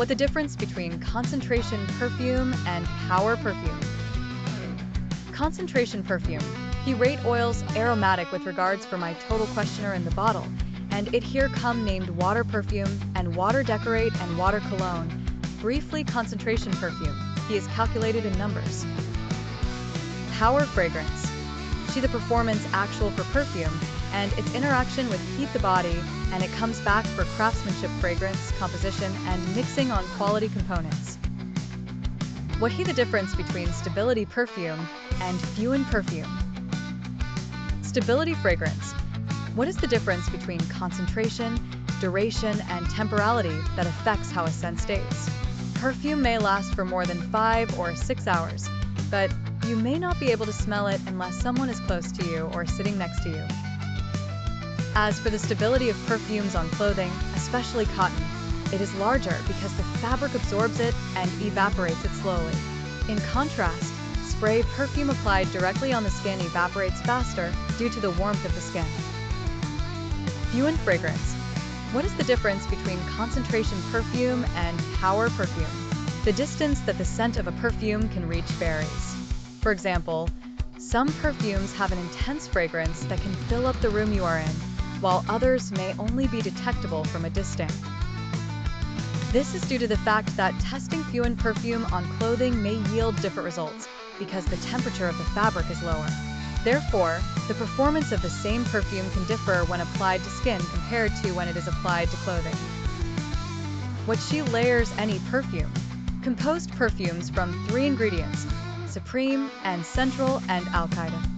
What the difference between concentration perfume and power perfume. Concentration perfume. He rate oils aromatic with regards for my total questioner in the bottle, and it here come named water perfume and water decorate and water cologne. Briefly concentration perfume. He is calculated in numbers. Power fragrance. See the performance actual for perfume and its interaction with heat the body, and it comes back for craftsmanship fragrance, composition, and mixing on quality components. What he the difference between stability perfume and Fuhan perfume. Stability fragrance. What is the difference between concentration, duration, and temporality that affects how a scent stays? Perfume may last for more than 5 or 6 hours, but you may not be able to smell it unless someone is close to you or sitting next to you. As for the stability of perfumes on clothing, especially cotton, it is larger because the fabric absorbs it and evaporates it slowly. In contrast, spray perfume applied directly on the skin evaporates faster due to the warmth of the skin. Fuhan fragrance. What is the difference between concentration perfume and power perfume? The distance that the scent of a perfume can reach varies. For example, some perfumes have an intense fragrance that can fill up the room you are in, while others may only be detectable from a distance. This is due to the fact that testing Fuhan perfume on clothing may yield different results because the temperature of the fabric is lower. Therefore, the performance of the same perfume can differ when applied to skin compared to when it is applied to clothing. What she layers any perfume. Composed perfumes from 3 ingredients: Supreme and Central and Al-Qaeda.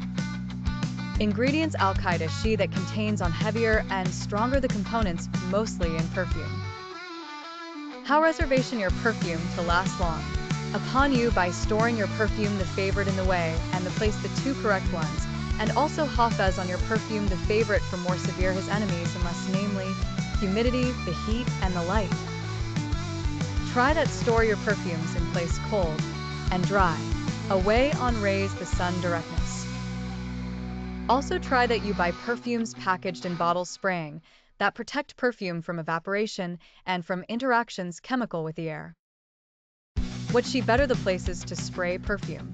Ingredients: Al-Qaeda she that contains on heavier and stronger the components mostly in perfume. How reservation your perfume to last long. Upon you by storing your perfume the favorite in the way and the place the 2 correct ones, and also Hafez on your perfume the favorite for more severe his enemies unless namely humidity, the heat, and the light. Try that store your perfumes in place cold and dry, away on rays the sun directness. Also try that you buy perfumes packaged in bottles spraying that protect perfume from evaporation and from interactions chemical with the air. What she better the places to spray perfume.